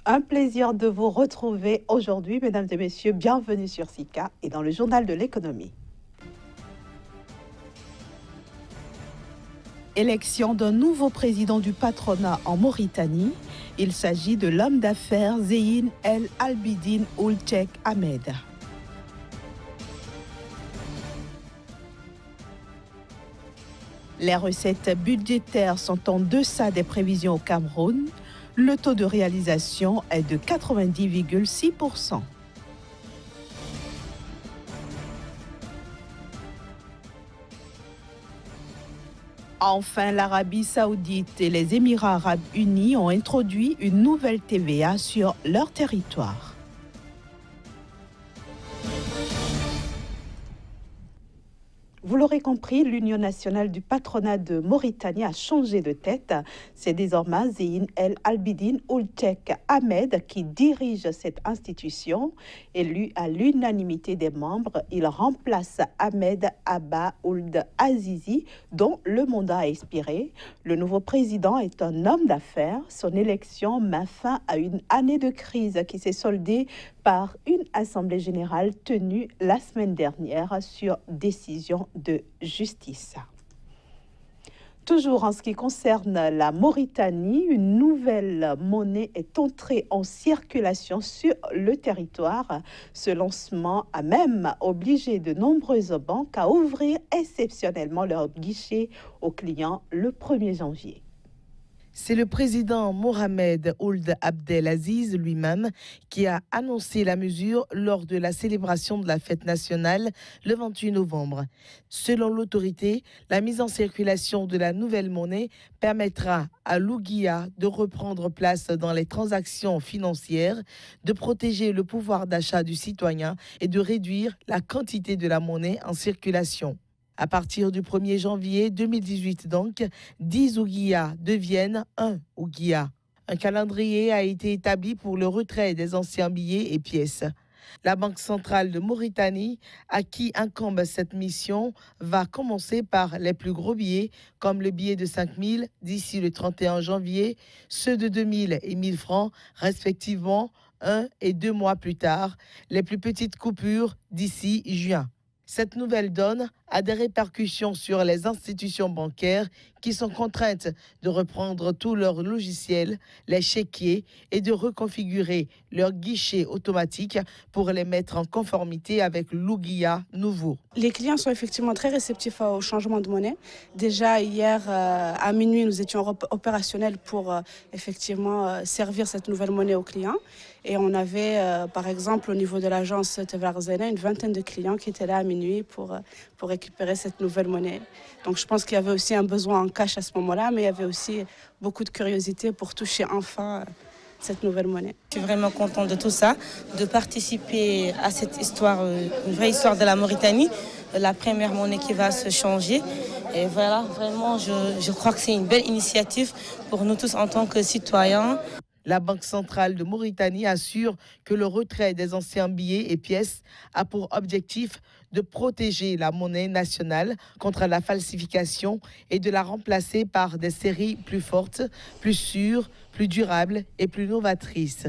Un plaisir de vous retrouver aujourd'hui, mesdames et messieurs. Bienvenue sur SICA et dans le journal de l'économie. Élection d'un nouveau président du patronat en Mauritanie. Il s'agit de l'homme d'affaires Zeyne El Albidine Ould Cheikh Ahmed. Les recettes budgétaires sont en deçà des prévisions au Cameroun. Le taux de réalisation est de 90,6%. Enfin, l'Arabie saoudite et les Émirats arabes unis ont introduit une nouvelle TVA sur leur territoire. Vous l'aurez compris, l'Union nationale du patronat de Mauritanie a changé de tête. C'est désormais Zeyne El Albidine Ould Cheikh Ahmed qui dirige cette institution. Élu à l'unanimité des membres, il remplace Ahmed Abba Ould Azizi, dont le mandat a expiré. Le nouveau président est un homme d'affaires. Son élection met fin à une année de crise qui s'est soldée par une assemblée générale tenue la semaine dernière sur décision de justice. Toujours en ce qui concerne la Mauritanie, une nouvelle monnaie est entrée en circulation sur le territoire. Ce lancement a même obligé de nombreuses banques à ouvrir exceptionnellement leurs guichets aux clients le 1er janvier. C'est le président Mohamed Ould Abdelaziz lui-même qui a annoncé la mesure lors de la célébration de la fête nationale le 28 novembre. Selon l'autorité, la mise en circulation de la nouvelle monnaie permettra à l'Ouguiya de reprendre place dans les transactions financières, de protéger le pouvoir d'achat du citoyen et de réduire la quantité de la monnaie en circulation. À partir du 1er janvier 2018 donc, 10 Ouguiya deviennent 1 Ouguiya. Un calendrier a été établi pour le retrait des anciens billets et pièces. La Banque centrale de Mauritanie, à qui incombe cette mission, va commencer par les plus gros billets, comme le billet de 5 000 d'ici le 31 janvier, ceux de 2 000 et 1 000 francs, respectivement 1 et 2 mois plus tard, les plus petites coupures d'ici juin. Cette nouvelle donne a des répercussions sur les institutions bancaires qui sont contraintes de reprendre tous leurs logiciels, les chéquiers et de reconfigurer leurs guichets automatiques pour les mettre en conformité avec l'Ouguiya nouveau. Les clients sont effectivement très réceptifs au changement de monnaie. Déjà hier à minuit, nous étions opérationnels pour effectivement servir cette nouvelle monnaie aux clients. Et on avait par exemple au niveau de l'agence Tevarzena une vingtaine de clients qui étaient là à minuit pour récupérer cette nouvelle monnaie. Donc je pense qu'il y avait aussi un besoin en cash à ce moment-là, mais il y avait aussi beaucoup de curiosité pour toucher enfin cette nouvelle monnaie. Je suis vraiment contente de tout ça, de participer à cette histoire, une vraie histoire de la Mauritanie, la première monnaie qui va se changer. Et voilà, vraiment, je crois que c'est une belle initiative pour nous tous en tant que citoyens. La Banque centrale de Mauritanie assure que le retrait des anciens billets et pièces a pour objectif de protéger la monnaie nationale contre la falsification et de la remplacer par des séries plus fortes, plus sûres, plus durables et plus novatrices.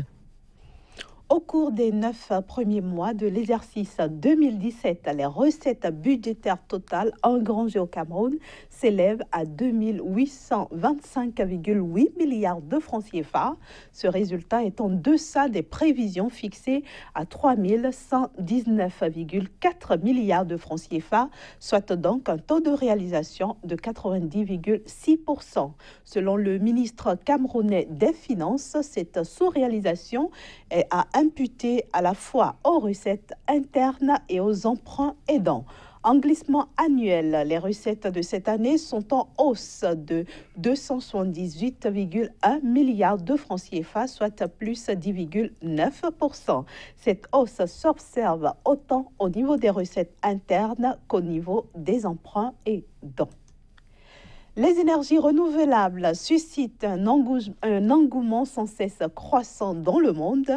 Au cours des 9 premiers mois de l'exercice 2017, les recettes budgétaires totales engrangées au Cameroun s'élèvent à 2 825,8 milliards de francs CFA. Ce résultat est en deçà des prévisions fixées à 3 119,4 milliards de francs CFA, soit donc un taux de réalisation de 90,6%. Selon le ministre camerounais des Finances, cette sous-réalisation est à imputé à la fois aux recettes internes et aux emprunts aidants. En glissement annuel, les recettes de cette année sont en hausse de 278,1 milliards de francs CFA, soit plus 10,9%. Cette hausse s'observe autant au niveau des recettes internes qu'au niveau des emprunts aidants. Les énergies renouvelables suscitent un engouement sans cesse croissant dans le monde.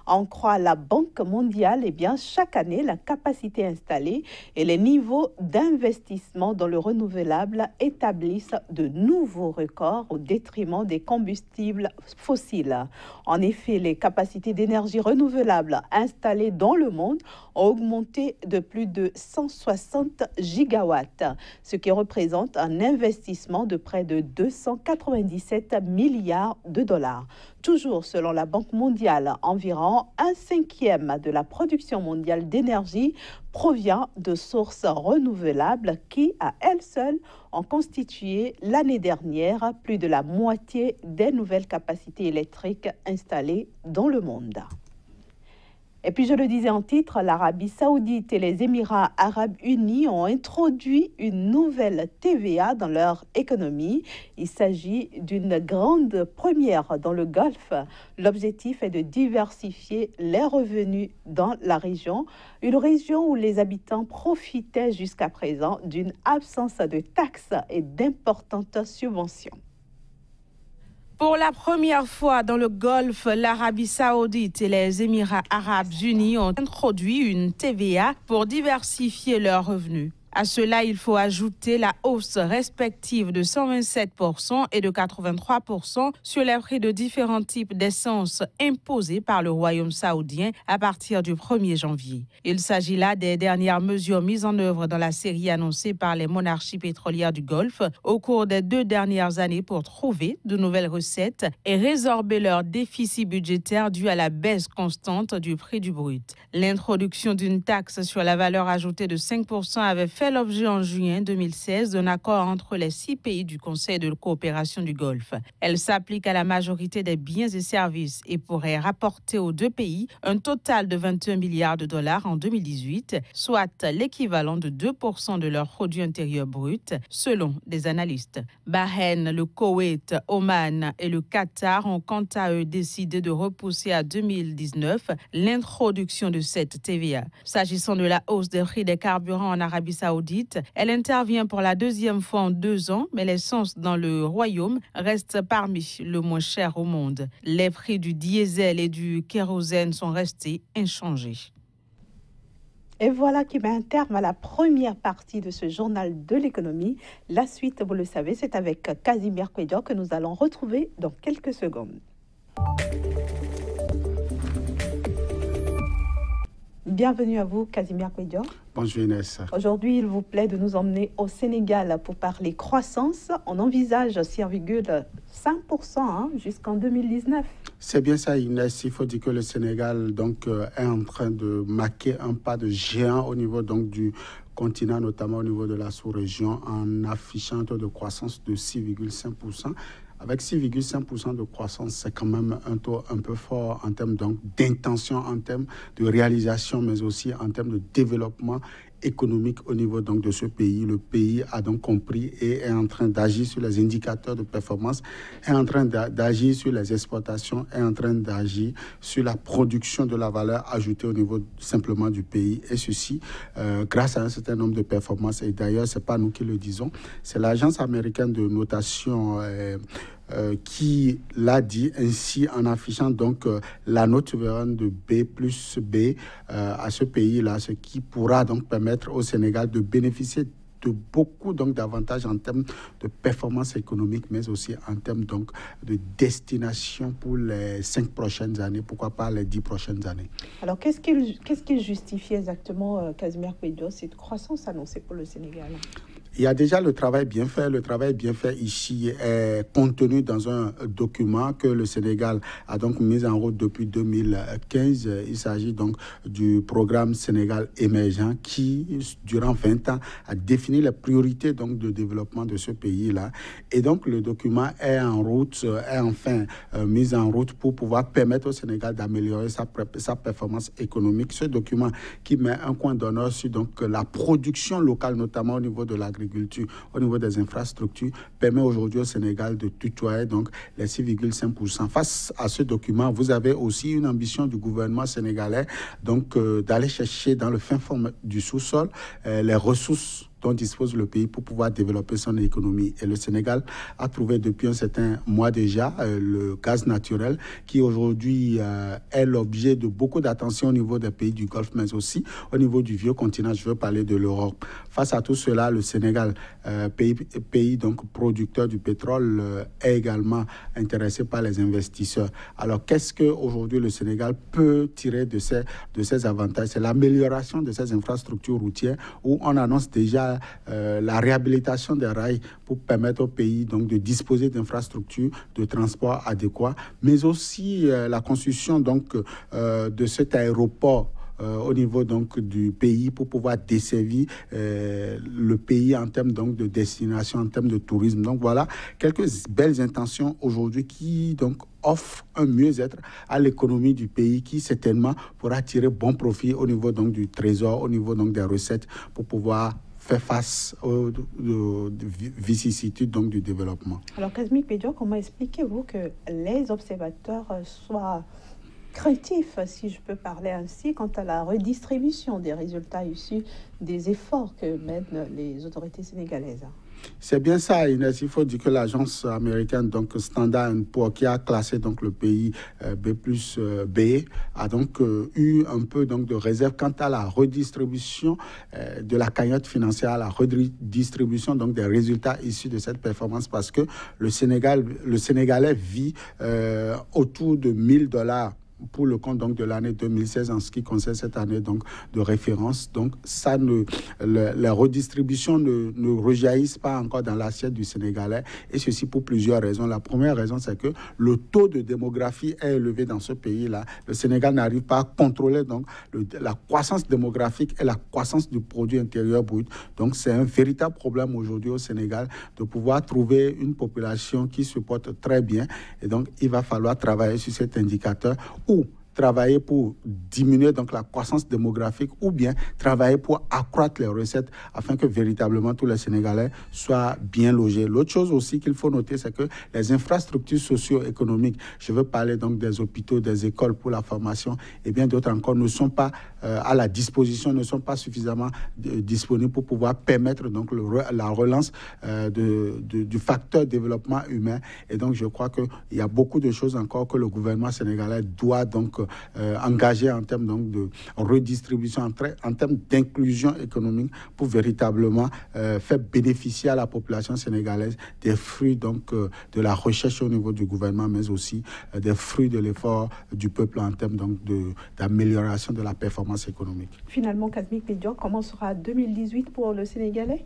En croit la Banque mondiale, chaque année, la capacité installée et les niveaux d'investissement dans le renouvelable établissent de nouveaux records au détriment des combustibles fossiles. En effet, les capacités d'énergie renouvelable installées dans le monde ont augmenté de plus de 160 gigawatts, ce qui représente un investissement de près de 297 milliards de dollars. Toujours selon la Banque mondiale, environ 1/5 de la production mondiale d'énergie provient de sources renouvelables qui, à elles seules, ont constitué l'année dernière plus de la moitié des nouvelles capacités électriques installées dans le monde. Et puis, je le disais en titre, l'Arabie saoudite et les Émirats arabes unis ont introduit une nouvelle TVA dans leur économie. Il s'agit d'une grande première dans le Golfe. L'objectif est de diversifier les revenus dans la région, une région où les habitants profitaient jusqu'à présent d'une absence de taxes et d'importantes subventions. Pour la première fois dans le Golfe, l'Arabie saoudite et les Émirats arabes unis ont introduit une TVA pour diversifier leurs revenus. À cela, il faut ajouter la hausse respective de 127% et de 83% sur les prix de différents types d'essence imposés par le Royaume saoudien à partir du 1er janvier. Il s'agit là des dernières mesures mises en œuvre dans la série annoncée par les monarchies pétrolières du Golfe au cours des 2 dernières années pour trouver de nouvelles recettes et résorber leur déficit budgétaire dû à la baisse constante du prix du brut. L'introduction d'une taxe sur la valeur ajoutée de 5% avait fait l'objet en juin 2016 d'un accord entre les 6 pays du Conseil de coopération du Golfe. Elle s'applique à la majorité des biens et services et pourrait rapporter aux 2 pays un total de 21 milliards de dollars en 2018, soit l'équivalent de 2% de leur produit intérieur brut, selon des analystes. Bahreïn, le Koweït, Oman et le Qatar ont quant à eux décidé de repousser à 2019 l'introduction de cette TVA. S'agissant de la hausse des prix des carburants en Arabie saoudite, elle intervient pour la 2e fois en 2 ans, mais l'essence dans le Royaume reste parmi le moins cher au monde. Les prix du diesel et du kérosène sont restés inchangés. Et voilà qui met un terme à la première partie de ce journal de l'économie. La suite, vous le savez, c'est avec Casimir Kouedior que nous allons retrouver dans quelques secondes. Bienvenue à vous, Casimir Kouedior. Bonjour Inès. Aujourd'hui, il vous plaît de nous emmener au Sénégal pour parler croissance. On envisage 6,5% jusqu'en 2019. C'est bien ça Inès. Il faut dire que le Sénégal est en train de marquer un pas de géant au niveau du continent, notamment au niveau de la sous-région, en affichant un taux de croissance de 6,5%. Avec 6,5% de croissance, c'est quand même un taux un peu fort en termes d'intention, en termes de réalisation, mais aussi en termes de développement économique au niveau de ce pays. Le pays a donc compris et est en train d'agir sur les indicateurs de performance, est en train d'agir sur les exportations, est en train d'agir sur la production de la valeur ajoutée au niveau simplement du pays. Et ceci grâce à un certain nombre de performances. Et d'ailleurs, ce n'est pas nous qui le disons, c'est l'agence américaine de notation qui l'a dit ainsi en affichant la note souveraine de B+B à ce pays-là, ce qui pourra permettre au Sénégal de bénéficier de beaucoup d'avantages en termes de performance économique, mais aussi en termes de destination pour les 5 prochaines années, pourquoi pas les 10 prochaines années. Alors, qu'est-ce qui justifie exactement, Casimir Kouedior, cette croissance annoncée pour le Sénégal ? Il y a déjà le travail bien fait. Le travail bien fait ici est contenu dans un document que le Sénégal a mis en route depuis 2015. Il s'agit du programme Sénégal émergent qui, durant 20 ans, a défini les priorités de développement de ce pays-là. Et le document est en route, est enfin mis en route pour pouvoir permettre au Sénégal d'améliorer sa performance économique. Ce document qui met un point d'honneur sur la production locale, notamment au niveau de l'agriculture, au niveau des infrastructures, permet aujourd'hui au Sénégal de tutoyer les 6,5%. Face à ce document, vous avez aussi une ambition du gouvernement sénégalais d'aller chercher dans le fin fond du sous-sol les ressources dont dispose le pays pour pouvoir développer son économie. Et le Sénégal a trouvé depuis un certain mois déjà le gaz naturel qui aujourd'hui est l'objet de beaucoup d'attention au niveau des pays du Golfe, mais aussi au niveau du vieux continent. Je veux parler de l'Europe. Face à tout cela, le Sénégal, pays donc producteur du pétrole, est également intéressé par les investisseurs. Alors, qu'est-ce qu'aujourd'hui le Sénégal peut tirer de ces avantages? C'est l'amélioration de ces infrastructures routières où on annonce déjà la réhabilitation des rails pour permettre au pays donc, de disposer d'infrastructures de transport adéquats, mais aussi la construction donc, de cet aéroport au niveau donc du pays pour pouvoir desservir le pays en termes donc de destination, en termes de tourisme. Donc voilà quelques belles intentions aujourd'hui qui donc offrent un mieux-être à l'économie du pays qui certainement pourra tirer bon profit au niveau donc du trésor, au niveau donc des recettes pour pouvoir faire face aux vicissitudes donc du développement. Alors Kazmi Pédio, comment expliquez-vous que les observateurs soient craintif, si je peux parler ainsi, quant à la redistribution des résultats issus des efforts que mènent les autorités sénégalaises? C'est bien ça, Inès. Il faut dire que l'agence américaine, donc Standard & Poor's, qui a classé donc le pays B+B, a donc eu un peu donc de réserve quant à la redistribution de la cagnotte financière, la redistribution donc des résultats issus de cette performance, parce que le Sénégalais vit autour de $1,000 pour le compte donc de l'année 2016 en ce qui concerne cette année donc de référence. Donc ça la redistribution ne rejaillisse pas encore dans l'assiette du Sénégalais, et ceci pour plusieurs raisons. La première raison, c'est que le taux de démographie est élevé dans ce pays-là. Le Sénégal n'arrive pas à contrôler donc la croissance démographique et la croissance du produit intérieur brut. Donc c'est un véritable problème aujourd'hui au Sénégal de pouvoir trouver une population qui se porte très bien, et donc il va falloir travailler sur cet indicateur, ou travailler pour diminuer donc la croissance démographique, ou bien travailler pour accroître les recettes afin que véritablement tous les Sénégalais soient bien logés. L'autre chose aussi qu'il faut noter, c'est que les infrastructures socio-économiques, je veux parler donc des hôpitaux, des écoles pour la formation et bien d'autres encore, ne sont pas à la disposition, ne sont pas suffisamment disponibles pour pouvoir permettre donc la relance du facteur développement humain. Et donc je crois qu'il y a beaucoup de choses encore que le gouvernement sénégalais doit donc engagé en termes donc de redistribution, en termes d'inclusion économique, pour véritablement faire bénéficier à la population sénégalaise des fruits donc de la recherche au niveau du gouvernement, mais aussi des fruits de l'effort du peuple en termes donc d'amélioration de la performance économique. Finalement, Kazmi Pédio, comment sera 2018 pour le Sénégalais?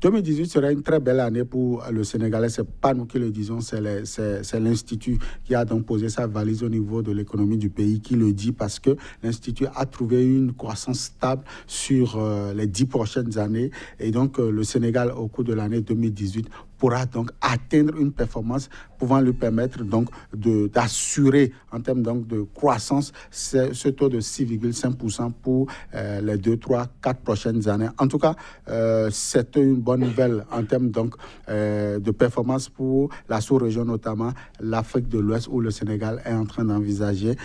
2018 sera une très belle année pour le Sénégalais. C'est pas nous qui le disons, c'est l'Institut qui a donc posé sa valise au niveau de l'économie du pays qui le dit, parce que l'Institut a trouvé une croissance stable sur les 10 prochaines années, et donc le Sénégal au cours de l'année 2018 pourra donc atteindre une performance pouvant lui permettre donc d'assurer en termes donc de croissance ce taux de 6,5% pour les 2, 3, 4 prochaines années. En tout cas, c'est une bonne nouvelle en termes donc de performance pour la sous-région, notamment l'Afrique de l'Ouest, où le Sénégal est en train d'envisager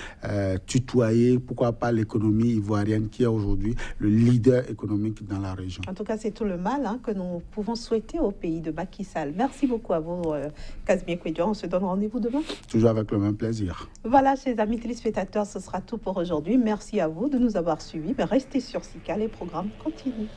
tutoyer, pourquoi pas, l'économie ivoirienne qui est aujourd'hui le leader économique dans la région. En tout cas, c'est tout le mal que nous pouvons souhaiter au pays de Macky Sall. Merci beaucoup à vous, Kazmi Pédio. On se donne rendez-vous demain. Toujours avec le même plaisir. Voilà, chers amis téléspectateurs, ce sera tout pour aujourd'hui. Merci à vous de nous avoir suivis. Mais restez sur SICA, les programmes continuent.